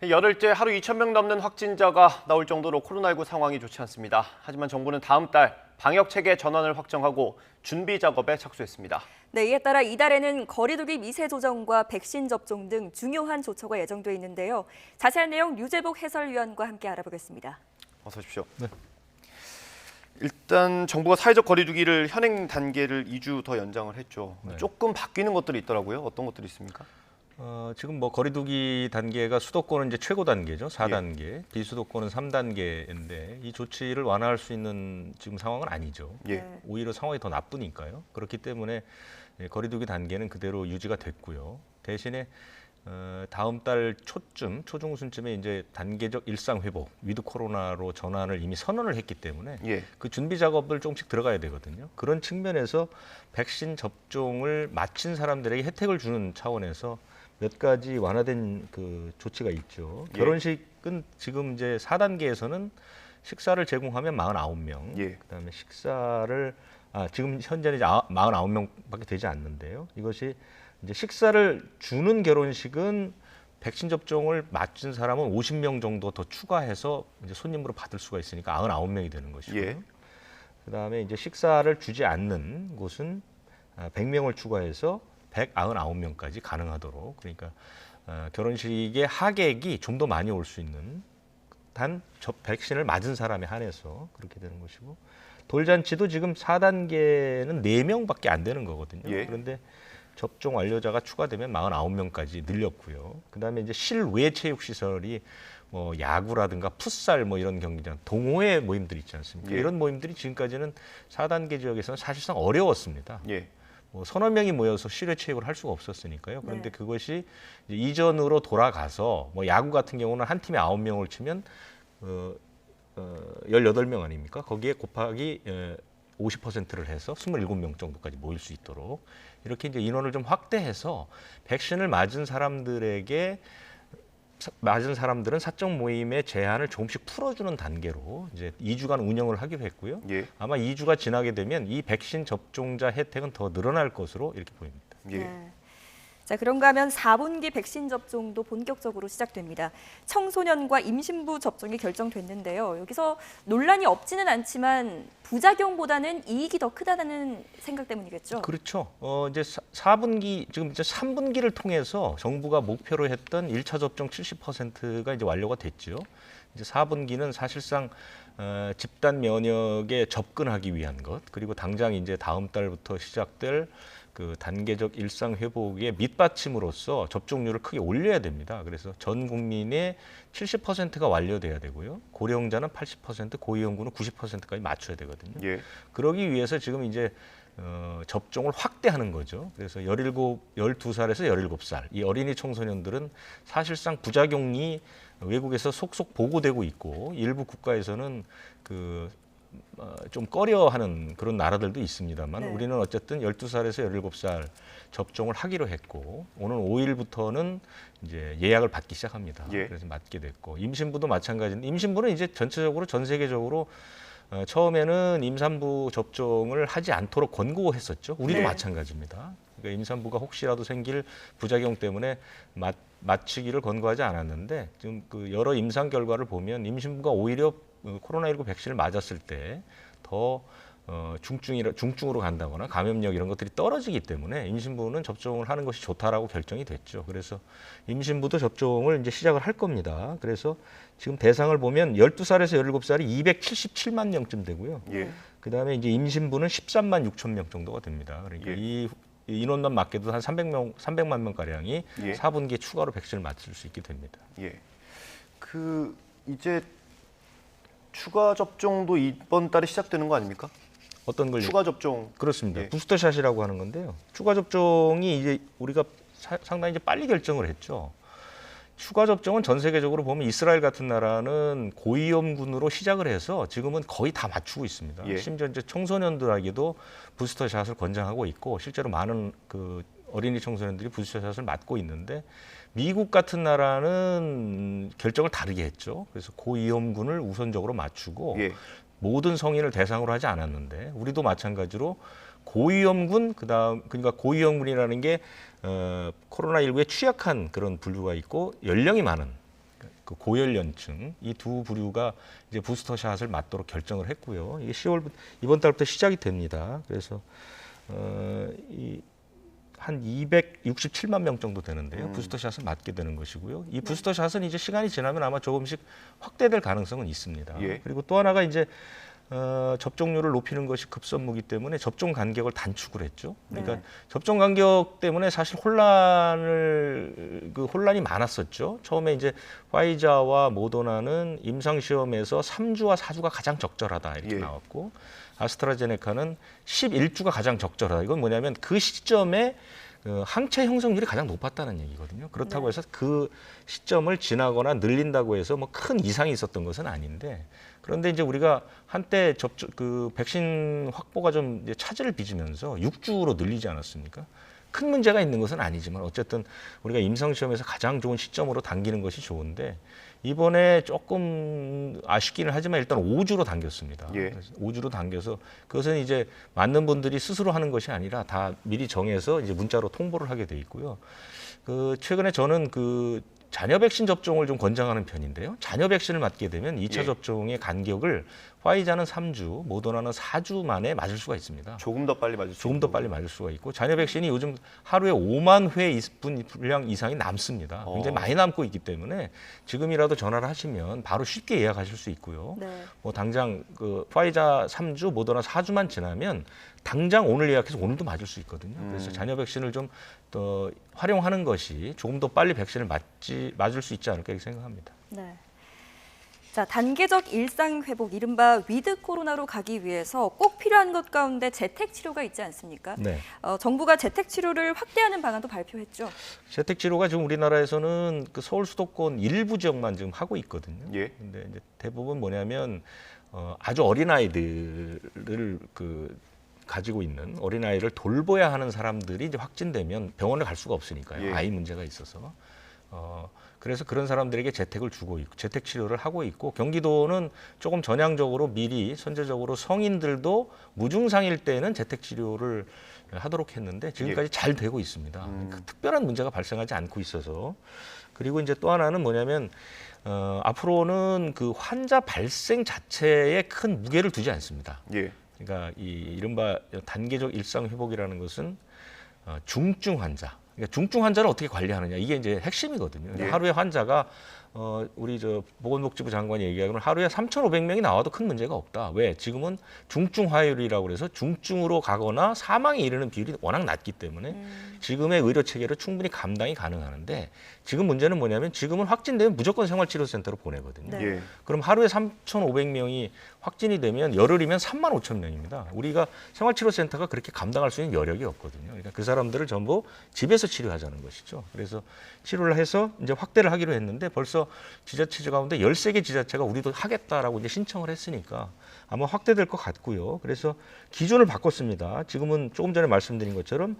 열흘째 하루 2,000명 넘는 확진자가 나올 정도로 코로나19 상황이 좋지 않습니다. 하지만 정부는 다음 달 방역 체계 전환을 확정하고 준비 작업에 착수했습니다. 네, 이에 따라 이달에는 거리두기 미세 조정과 백신 접종 등 중요한 조처가 예정돼 있는데요. 자세한 내용 류재복 해설위원과 함께 알아보겠습니다. 어서 오십시오. 네. 일단 정부가 사회적 거리두기를 현행 단계를 2주 더 연장을 했죠. 네. 조금 바뀌는 것들이 있더라고요. 어떤 것들이 있습니까? 지금 뭐 거리두기 단계가 수도권은 이제 최고 단계죠. 4단계, 비수도권은 3단계인데 이 조치를 완화할 수 있는 지금 상황은 아니죠. 예. 오히려 상황이 더 나쁘니까요. 그렇기 때문에 거리두기 단계는 그대로 유지가 됐고요. 대신에 다음 달 초쯤, 초중순쯤에 이제 단계적 일상 회복, 위드 코로나로 전환을 이미 선언을 했기 때문에 예. 그 준비 작업을 조금씩 들어가야 되거든요. 그런 측면에서 백신 접종을 마친 사람들에게 혜택을 주는 차원에서 몇 가지 완화된 그 조치가 있죠. 예. 결혼식은 지금 이제 4단계에서는 식사를 제공하면 49명, 예. 그다음에 지금 현재는 이제 49명밖에 되지 않는데요. 이것이 이제 식사를 주는 결혼식은 백신 접종을 마친 사람은 50명 정도 더 추가해서 이제 손님으로 받을 수가 있으니까 99명이 되는 것이고요. 예. 그다음에 이제 식사를 주지 않는 곳은 100명을 추가해서 199명까지 가능하도록, 그러니까 결혼식의 하객이 좀 더 많이 올 수 있는 단 백신을 맞은 사람에 한해서 그렇게 되는 것이고, 돌잔치도 지금 4단계는 4명밖에 안 되는 거거든요. 예. 그런데 접종 완료자가 추가되면 49명까지 늘렸고요. 그다음에 이제 실외 체육 시설이 뭐 야구라든가 풋살 뭐 이런 경기장, 동호회 모임들 있지 않습니까? 예. 이런 모임들이 지금까지는 4단계 지역에서는 사실상 어려웠습니다. 예. 뭐 서너 명이 모여서 실외 체육을 할 수가 없었으니까요. 그런데 네. 그것이 이제 이전으로 돌아가서 뭐 야구 같은 경우는 한 팀에 9명을 치면 18명 아닙니까? 거기에 곱하기 50%를 해서 27명 정도까지 모일 수 있도록 이렇게 이제 인원을 좀 확대해서 백신을 맞은 사람들은 사적 모임의 제한을 조금씩 풀어주는 단계로 이제 2주간 운영을 하기로 했고요. 예. 아마 2주가 지나게 되면 이 백신 접종자 혜택은 더 늘어날 것으로 이렇게 보입니다. 예. 네. 자, 그런가 하면 4분기 백신 접종도 본격적으로 시작됩니다. 청소년과 임신부 접종이 결정됐는데요. 여기서 논란이 없지는 않지만 부작용보다는 이익이 더 크다는 생각 때문이겠죠? 그렇죠. 이제 4분기, 지금 이제 3분기를 통해서 정부가 목표로 했던 1차 접종 70%가 이제 완료가 됐죠. 이제 4분기는 사실상 집단 면역에 접근하기 위한 것, 그리고 당장 이제 다음 달부터 시작될 그 단계적 일상 회복의 밑받침으로써 접종률을 크게 올려야 됩니다. 그래서 전 국민의 70%가 완료돼야 되고요. 고령자는 80%, 고위험군은 90%까지 맞춰야 되거든요. 예. 그러기 위해서 지금 이제 접종을 확대하는 거죠. 그래서 12살에서 17살 이 어린이 청소년들은 사실상 부작용이 외국에서 속속 보고되고 있고 일부 국가에서는 좀 꺼려하는 그런 나라들도 있습니다만 네. 우리는 어쨌든 12살에서 17살 접종을 하기로 했고 오늘 5일부터는 이제 예약을 받기 시작합니다. 예. 그래서 맞게 됐고 임신부도 마찬가지인데 임신부는 이제 전체적으로 전 세계적으로 처음에는 임산부 접종을 하지 않도록 권고했었죠. 우리도 네. 마찬가지입니다. 그러니까 임산부가 혹시라도 생길 부작용 때문에 마치기를 권고하지 않았는데 지금 그 여러 임상 결과를 보면 임신부가 오히려 코로나19 백신을 맞았을 때 더 중증으로 간다거나 감염력 이런 것들이 떨어지기 때문에 임신부는 접종을 하는 것이 좋다라고 결정이 됐죠. 그래서 임신부도 접종을 이제 시작을 할 겁니다. 그래서 지금 대상을 보면 12살에서 17살이 277만 명쯤 되고요. 예. 그다음에 이제 임신부는 13만 6천 명 정도가 됩니다. 그러니까 예. 이 인원만 맞게도 한 300만 명 가량이 예. 4분기에 추가로 백신을 맞을 수 있게 됩니다. 예. 이제 추가 접종도 이번 달에 시작되는 거 아닙니까? 어떤 걸 추가 접종. 그렇습니다. 예. 부스터샷이라고 하는 건데요. 추가 접종이 이제 우리가 상당히 이제 빨리 결정을 했죠. 추가 접종은 전 세계적으로 보면 이스라엘 같은 나라는 고위험군으로 시작을 해서 지금은 거의 다 맞추고 있습니다. 예. 심지어 이제 청소년들에게도 부스터샷을 권장하고 있고 실제로 많은 그 어린이 청소년들이 부스터샷을 맞고 있는데 미국 같은 나라는 결정을 다르게 했죠. 그래서 고위험군을 우선적으로 맞추고 예. 모든 성인을 대상으로 하지 않았는데 우리도 마찬가지로 고위험군 그러니까 고위험군이라는 게 코로나19에 취약한 그런 분류가 있고 연령이 많은 그 고열련층 이 두 부류가 이제 부스터샷을 맞도록 결정을 했고요. 이게 10월 이번 달부터 시작이 됩니다. 그래서 한 267만 명 정도 되는데요. 부스터샷을 맞게 되는 것이고요. 이 부스터샷은 이제 시간이 지나면 아마 조금씩 확대될 가능성은 있습니다. 예. 그리고 또 하나가 이제 접종률을 높이는 것이 급선무기 때문에 접종 간격을 단축을 했죠. 그러니까 네. 접종 간격 때문에 사실 혼란이 많았었죠. 처음에 이제 화이자와 모더나는 임상 시험에서 3주와 4주가 가장 적절하다 이렇게 예. 나왔고, 아스트라제네카는 11주가 가장 적절하다. 이건 뭐냐면 그 시점에 항체 형성률이 가장 높았다는 얘기거든요. 그렇다고 네. 해서 그 시점을 지나거나 늘린다고 해서 뭐 큰 이상이 있었던 것은 아닌데, 그런데 이제 우리가 한때 백신 확보가 좀 이제 차질을 빚으면서 6주로 늘리지 않았습니까? 큰 문제가 있는 것은 아니지만 어쨌든 우리가 임상시험에서 가장 좋은 시점으로 당기는 것이 좋은데, 이번에 조금 아쉽기는 하지만 일단 5주로 당겼습니다. 예. 5주로 당겨서 그것은 이제 맞는 분들이 스스로 하는 것이 아니라 다 미리 정해서 이제 문자로 통보를 하게 돼 있고요. 최근에 저는 자녀 백신 접종을 좀 권장하는 편인데요. 자녀 백신을 맞게 되면 2차 예. 접종의 간격을 화이자는 3주, 모더나는 4주 만에 맞을 수가 있습니다. 조금 더 빨리 맞을 수 조금 더 빨리 맞을 수가 있고, 자녀 백신이 요즘 하루에 5만 회 분량 이상이 남습니다. 굉장히 많이 남고 있기 때문에 지금이라도 전화를 하시면 바로 쉽게 예약하실 수 있고요. 네. 뭐 당장 화이자 3주, 모더나 4주만 지나면 당장 오늘 예약해서 오늘도 맞을 수 있거든요. 그래서 자녀 백신을 좀 더 활용하는 것이 조금 더 빨리 백신을 맞을 수 있지 않을까 이렇게 생각합니다. 네. 자, 단계적 일상 회복, 이른바 위드 코로나로 가기 위해서 꼭 필요한 것 가운데 재택 치료가 있지 않습니까? 네. 정부가 재택 치료를 확대하는 방안도 발표했죠. 재택 치료가 지금 우리나라에서는 서울 수도권 일부 지역만 지금 하고 있거든요. 예. 근데 이제 대부분 뭐냐면 아주 어린 아이들을 가지고 있는 어린아이를 돌봐야 하는 사람들이 이제 확진되면 병원을 갈 수가 없으니까요. 예. 아이 문제가 있어서. 그래서 그런 사람들에게 재택을 주고 있고, 재택 치료를 하고 있고, 경기도는 조금 전향적으로 미리 선제적으로 성인들도 무증상일 때는 재택 치료를 하도록 했는데 지금까지 잘 되고 있습니다. 특별한 문제가 발생하지 않고 있어서. 그리고 이제 또 하나는 뭐냐면 앞으로는 그 환자 발생 자체에 큰 무게를 두지 않습니다. 예. 그러니까 이른바 단계적 일상 회복이라는 것은 중증 환자. 그러니까 중증 환자를 어떻게 관리하느냐, 이게 이제 핵심이거든요. 예. 하루에 환자가 우리 보건복지부 장관이 얘기하기로는 하루에 3,500명이 나와도 큰 문제가 없다. 왜? 지금은 중증 화율이라고 그래서 중증으로 가거나 사망에 이르는 비율이 워낙 낮기 때문에 지금의 의료 체계로 충분히 감당이 가능하는데, 지금 문제는 뭐냐면 지금은 확진되면 무조건 생활치료센터로 보내거든요. 네. 예. 그럼 하루에 3,500명이 확진이 되면 열흘이면 35,000명입니다. 우리가 생활치료센터가 그렇게 감당할 수 있는 여력이 없거든요. 그러니까 그 사람들을 전부 집에서 치료하자는 것이죠. 그래서 치료를 해서 이제 확대를 하기로 했는데, 벌써 지자체 가운데 13개 지자체가 우리도 하겠다라고 이제 신청을 했으니까 아마 확대될 것 같고요. 그래서 기준을 바꿨습니다. 지금은 조금 전에 말씀드린 것처럼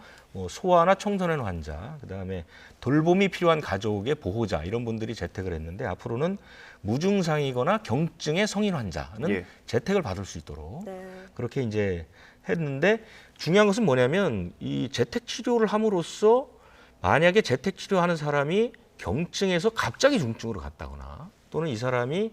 소아나 청소년 환자, 그다음에 돌봄이 필요한 가족의 보호자, 이런 분들이 재택을 했는데, 앞으로는 무증상이거나 경증의 성인 환자는 예. 재택을 받을 수 있도록 네. 그렇게 이제 했는데, 중요한 것은 뭐냐면 이 재택 치료를 함으로써 만약에 재택 치료하는 사람이 경증에서 갑자기 중증으로 갔다거나, 또는 이 사람이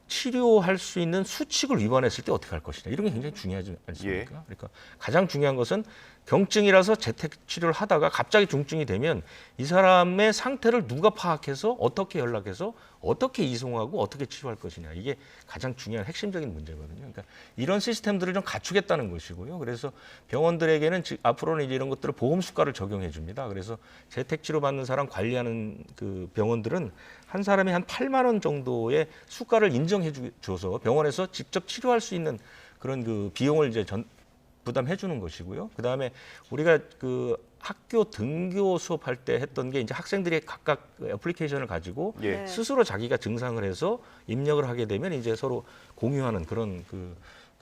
치료할 수 있는 수칙을 위반했을 때 어떻게 할 것이냐, 이런 게 굉장히 중요하지 않습니까? 예. 그러니까 가장 중요한 것은 경증이라서 재택 치료를 하다가 갑자기 중증이 되면 이 사람의 상태를 누가 파악해서 어떻게 연락해서 어떻게 이송하고 어떻게 치료할 것이냐, 이게 가장 중요한 핵심적인 문제거든요. 그러니까 이런 시스템들을 좀 갖추겠다는 것이고요. 그래서 병원들에게는 앞으로는 이제 이런 것들을 보험 수가를 적용해 줍니다. 그래서 재택 치료 받는 사람 관리하는 그 병원들은 한 사람이 한 8만 원 정도의 수가를 인정해 줘서 병원에서 직접 치료할 수 있는 그런 그 비용을 이제 부담해 주는 것이고요. 그다음에 우리가 학교 등교 수업할 때 했던 게, 이제 학생들이 각각 애플리케이션을 가지고 예. 스스로 자기가 증상을 해서 입력을 하게 되면 이제 서로 공유하는 그런 그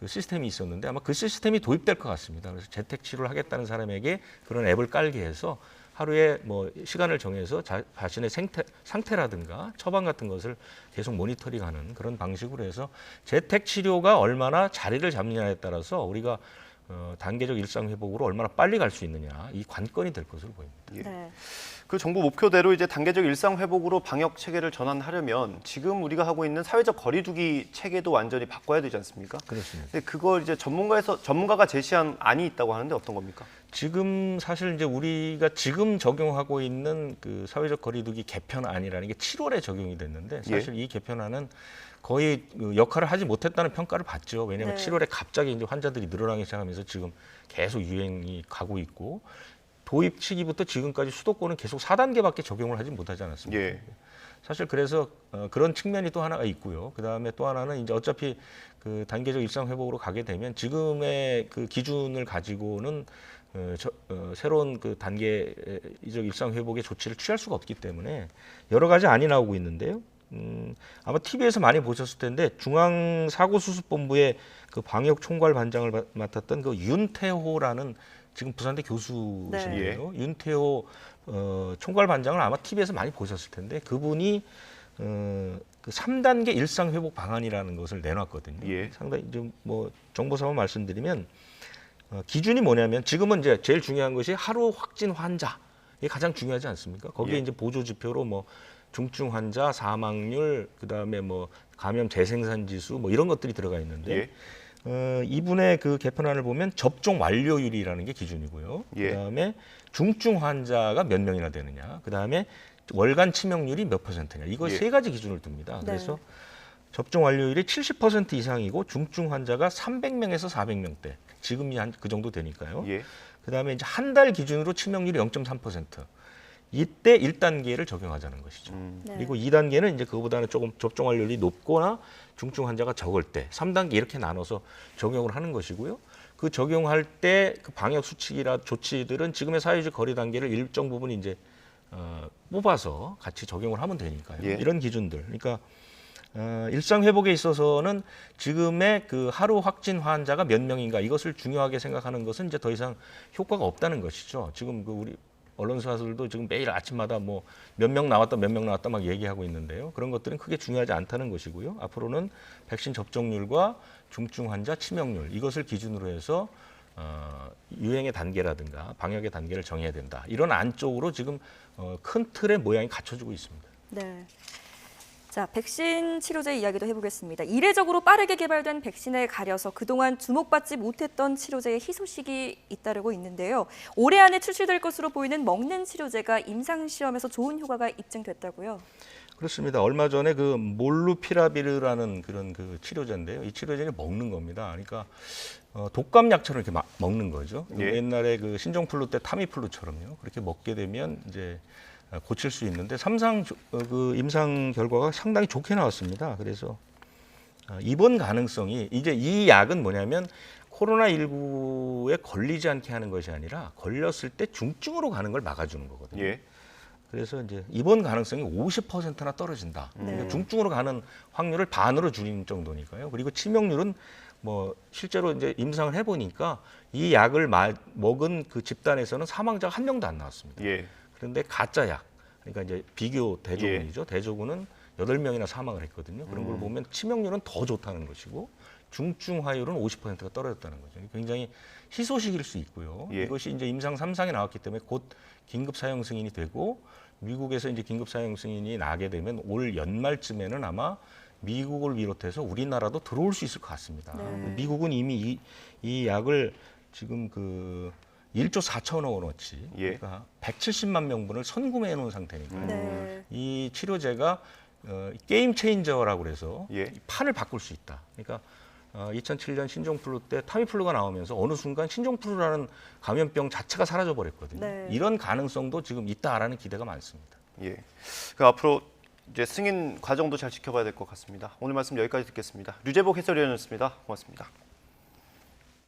시스템이 있었는데, 아마 그 시스템이 도입될 것 같습니다. 그래서 재택 치료를 하겠다는 사람에게 그런 앱을 깔게 해서 하루에 시간을 정해서 자신의 상태라든가 처방 같은 것을 계속 모니터링하는 그런 방식으로 해서 재택 치료가 얼마나 자리를 잡느냐에 따라서 우리가 단계적 일상 회복으로 얼마나 빨리 갈 수 있느냐, 이 관건이 될 것으로 보입니다. 예. 네. 그 정부 목표대로 이제 단계적 일상 회복으로 방역 체계를 전환하려면 지금 우리가 하고 있는 사회적 거리두기 체계도 완전히 바꿔야 되지 않습니까? 그렇습니다. 근데 그걸 이제 전문가가 제시한 안이 있다고 하는데 어떤 겁니까? 지금 사실 이제 우리가 지금 적용하고 있는 그 사회적 거리두기 개편안이라는 게 7월에 적용이 됐는데 사실 이 개편안은 거의 그 역할을 하지 못했다는 평가를 받죠. 왜냐하면 네. 7월에 갑자기 이제 환자들이 늘어나기 시작하면서 지금 계속 유행이 가고 있고 도입 시기부터 지금까지 수도권은 계속 4단계밖에 적용을 하지 못하지 않았습니까? 예. 사실 그래서 그런 측면이 또 하나가 있고요. 그 다음에 또 하나는 이제 어차피 그 단계적 일상 회복으로 가게 되면 지금의 그 기준을 가지고는 새로운 그 단계적 일상 회복의 조치를 취할 수가 없기 때문에 여러 가지 안이 나오고 있는데요. 아마 TV에서 많이 보셨을 텐데 중앙사고수습본부의 그 방역 총괄 반장을 맡았던 그 윤태호라는 지금 부산대 교수신데요. 윤태호 총괄 반장을 아마 TV에서 많이 보셨을 텐데 그분이 그 3단계 일상 회복 방안이라는 것을 내놨거든요. 예. 상당히 좀 뭐 정보 삼아 말씀드리면 기준이 뭐냐면 지금은 이제 제일 중요한 것이 하루 확진 환자 이게 가장 중요하지 않습니까? 거기에 예. 이제 보조 지표로 뭐 중증 환자, 사망률, 그다음에 뭐 감염 재생산 지수 뭐 이런 것들이 들어가 있는데 이분의 그 개편안을 보면 접종 완료율이라는 게 기준이고요. 예. 그다음에 중증 환자가 몇 명이나 되느냐. 그다음에 월간 치명률이 몇 %냐. 이거 예. 세 가지 기준을 둡니다. 네. 그래서 접종 완료율이 70% 이상이고 중증 환자가 300명에서 400명대. 지금이 한 그 정도 되니까요. 예. 그다음에 이제 한 달 기준으로 치명률이 0.3%. 이때 1단계를 적용하자는 것이죠. 네. 그리고 2단계는 이제 그거보다는 조금 접종 완료율이 높거나 중증 환자가 적을 때 3단계 이렇게 나눠서 적용을 하는 것이고요. 그 적용할 때 그 방역 수칙이나 조치들은 지금의 사회적 거리 단계를 일정 부분 이제 뽑아서 같이 적용을 하면 되니까요. 예. 이런 기준들. 그러니까 일상 회복에 있어서는 지금의 그 하루 확진 환자가 몇 명인가 이것을 중요하게 생각하는 것은 이제 더 이상 효과가 없다는 것이죠. 지금 그 우리 언론사들도 지금 매일 아침마다 뭐 몇 명 나왔다 몇 명 나왔다 막 얘기하고 있는데요. 그런 것들은 크게 중요하지 않다는 것이고요. 앞으로는 백신 접종률과 중증 환자 치명률 이것을 기준으로 해서 유행의 단계라든가 방역의 단계를 정해야 된다. 이런 안쪽으로 지금 큰 틀의 모양이 갖춰지고 있습니다. 네. 자, 백신 치료제 이야기도 해보겠습니다. 이례적으로 빠르게 개발된 백신에 가려서 그동안 주목받지 못했던 치료제의 희소식이 잇따르고 있는데요. 올해 안에 출시될 것으로 보이는 먹는 치료제가 임상시험에서 좋은 효과가 입증됐다고요? 그렇습니다. 얼마 전에 그 몰루피라비르라는 그런 그 치료제인데요. 이 치료제는 먹는 겁니다. 그러니까 독감 약처럼 이렇게 먹는 거죠. 예. 옛날에 그 신종플루 때 타미플루처럼요. 그렇게 먹게 되면 이제 고칠 수 있는데 그 임상 결과가 상당히 좋게 나왔습니다. 그래서 입원 가능성이 이제 이 약은 뭐냐면 코로나19에 걸리지 않게 하는 것이 아니라 걸렸을 때 중증으로 가는 걸 막아주는 거거든요. 예. 그래서 이제 입원 가능성이 50%나 떨어진다. 그러니까 중증으로 가는 확률을 반으로 줄인 정도니까요. 그리고 치명률은 뭐 실제로 이제 임상을 해보니까 이 약을 먹은 그 집단에서는 사망자가 한 명도 안 나왔습니다. 예. 그런데 가짜 약, 그러니까 이제 비교 대조군이죠. 대조군은 8명이나 사망을 했거든요. 그런 걸 보면 치명률은 더 좋다는 것이고 중증화율은 50%가 떨어졌다는 거죠. 굉장히 희소식일 수 있고요. 예. 이것이 이제 임상 3상에 나왔기 때문에 곧 긴급 사용 승인이 되고 미국에서 이제 긴급 사용 승인이 나게 되면 올 연말쯤에는 아마 미국을 비롯해서 우리나라도 들어올 수 있을 것 같습니다. 네. 미국은 이미 이 약을 지금 그 1조 4천억 원어치, 예. 그러니까 170만 명분을 선구매해 놓은 상태니까요. 네. 이 치료제가 게임 체인저라고 그래서 예. 이 판을 바꿀 수 있다. 그러니까 2007년 신종플루 때 타미플루가 나오면서 어느 순간 신종플루라는 감염병 자체가 사라져 버렸거든요. 네. 이런 가능성도 지금 있다라는 기대가 많습니다. 예. 그 앞으로 이제 승인 과정도 잘 지켜봐야 될 것 같습니다. 오늘 말씀 여기까지 듣겠습니다. 류재복 해설위원이었습니다. 고맙습니다.